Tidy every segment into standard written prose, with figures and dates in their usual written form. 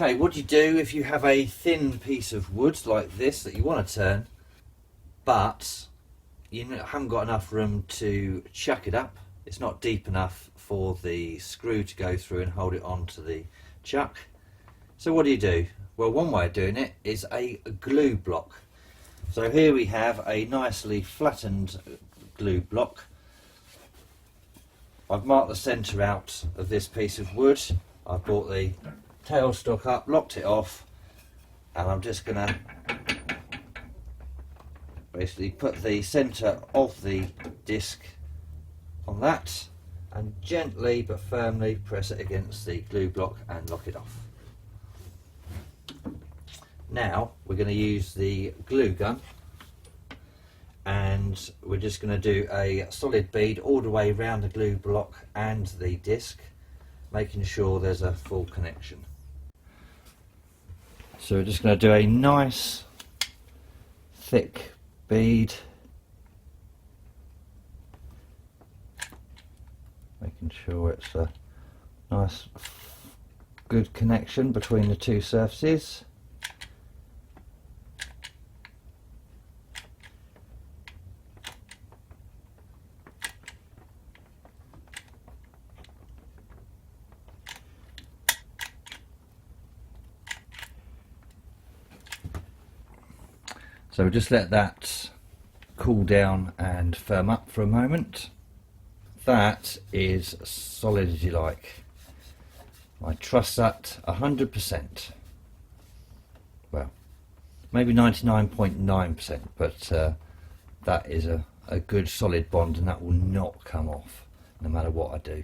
Okay, what do you do if you have a thin piece of wood like this that you want to turn, but you haven't got enough room to chuck it up? It's not deep enough for the screw to go through and hold it onto the chuck. So what do? Well, one way of doing it is a glue block. So here we have a nicely flattened glue block. I've marked the centre out of this piece of wood. I've brought the tailstock up, locked it off, and I'm just going to basically put the centre of the disc on that and gently but firmly press it against the glue block and lock it off. Now we're going to use the glue gun, and we're just going to do a solid bead all the way around the glue block and the disc, making sure there's a full connection. So we're just going to do a nice thick bead, making sure it's a nice good connection between the two surfaces. So we'll just let that cool down and firm up for a moment. That is solid as you like. I trust that 100%. Well, maybe 99.9%, but that is a good solid bond, and that will not come off no matter what I do.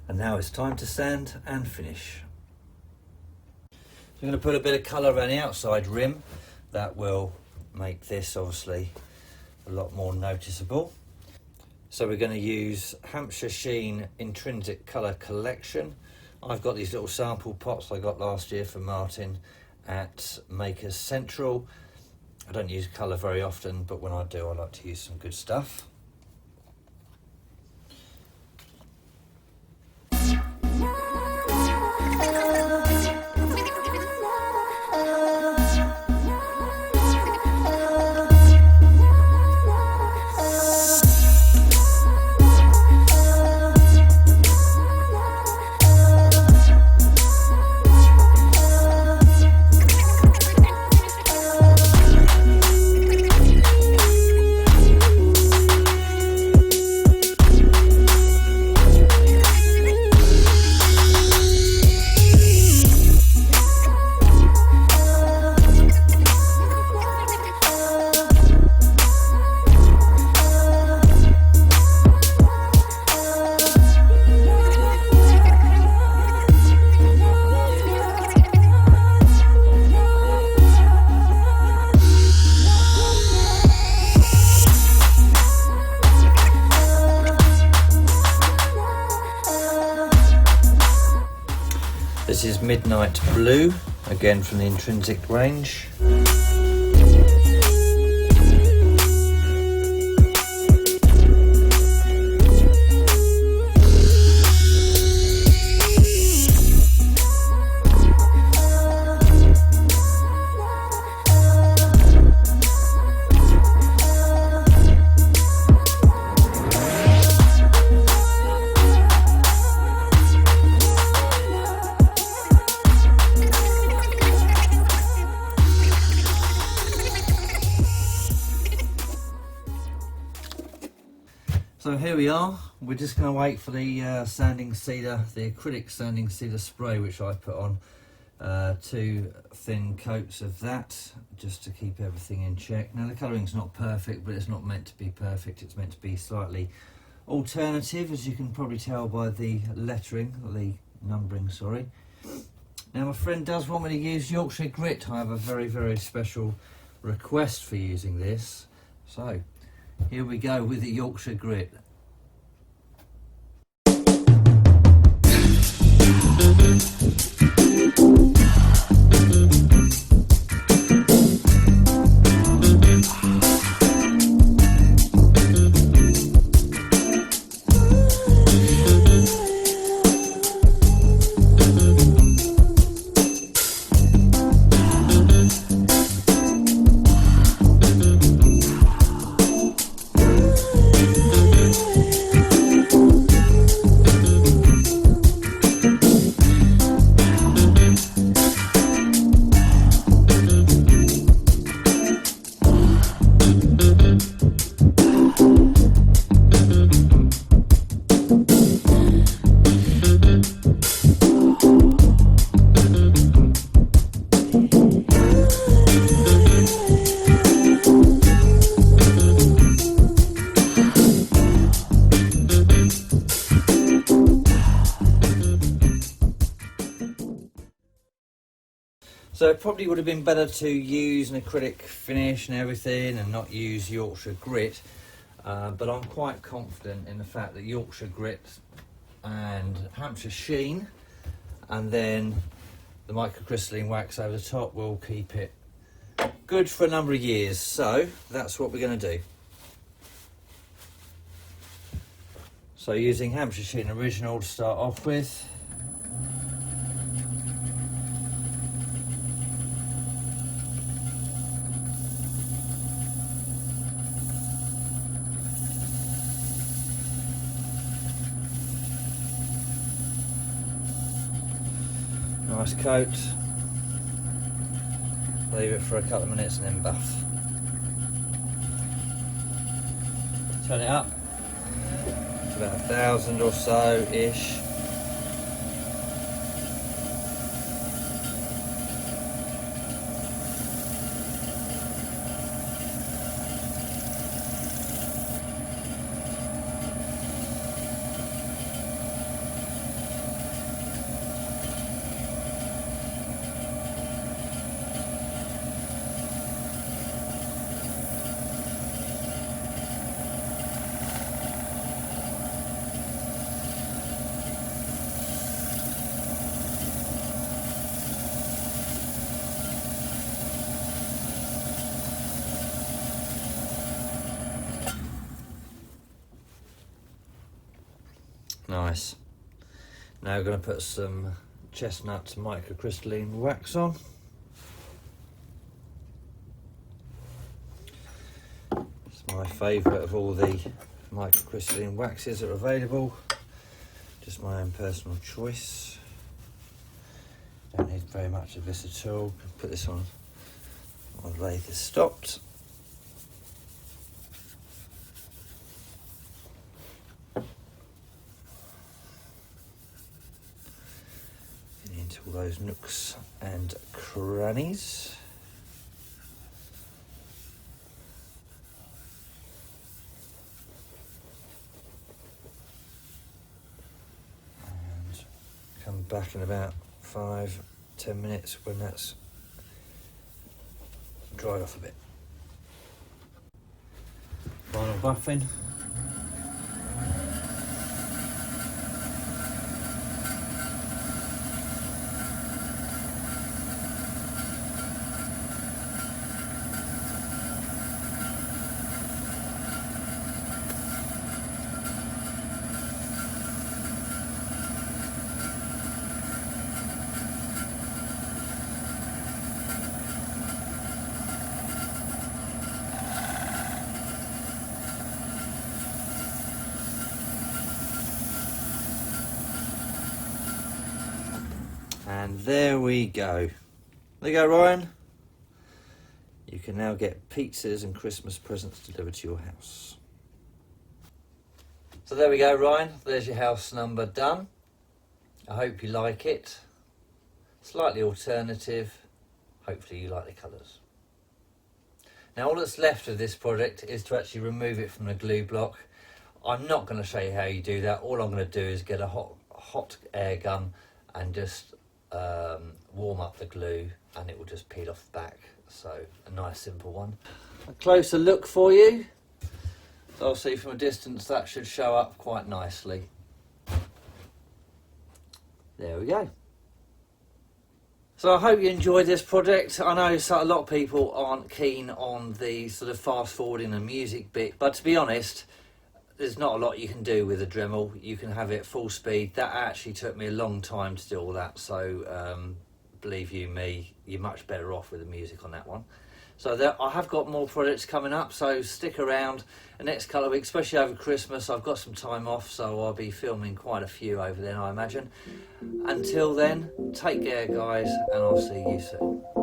And now it's time to sand and finish. So I'm going to put a bit of colour around the outside rim. That will make this obviously a lot more noticeable. So we're going to use Hampshire Sheen Intrinsic Colour Collection. I've got these little sample pots I got last year from Martin at Makers Central. I don't use colour very often, but when I do, I like to use some good stuff. This is Midnight Blue, again from the Intrinsic range. So here we are. We're just going to wait for the sanding sealer, the acrylic sanding sealer spray, which I put on 2 thin coats of that, just to keep everything in check. Now the colouring's not perfect, but it's not meant to be perfect. It's meant to be slightly alternative, as you can probably tell by the lettering, the numbering, sorry. Now my friend does want me to use Yorkshire Grit. I have a very, very special request for using this. So here we go with the Yorkshire Grit. So it probably would have been better to use an acrylic finish and everything and not use Yorkshire Grit, but I'm quite confident in the fact that Yorkshire Grit and Hampshire Sheen and then the microcrystalline wax over the top will keep it good for a number of years. So that's what we're going to do. So using Hampshire Sheen Original to start off with. Nice coat, leave it for a couple of minutes and then buff. Turn it up to about 1,000 or so ish. Nice. Now we're going to put some chestnut microcrystalline wax on. It's my favourite of all the microcrystalline waxes that are available. Just my own personal choice. Don't need very much of this at all. Put this on when the lathe is stopped. Into all those nooks and crannies. And come back in about 5-10 minutes when that's dried off a bit. Final buffing. And there we go. There you go, Ryan. You can now get pizzas and Christmas presents delivered to your house. So there we go, Ryan. There's your house number done. I hope you like it. Slightly alternative. Hopefully you like the colours. Now all that's left of this project is to actually remove it from the glue block. I'm not going to show you how you do that. All I'm going to do is get a hot air gun and just warm up the glue, and it will just peel off the back. So a nice simple one. A closer look for you. So I'll see from a distance that should show up quite nicely. There we go. So I hope you enjoyed this project. I know a lot of people aren't keen on the sort of fast forwarding and music bit, but to be honest, there's not a lot you can do with a Dremel. You can have it full speed. That actually took me a long time to do all that, so believe you me, you're much better off with the music on that one. So I have got more projects coming up, so stick around the next couple of weeks, especially over Christmas. I've got some time off, so I'll be filming quite a few over then, I imagine. Until then, take care guys, and I'll see you soon.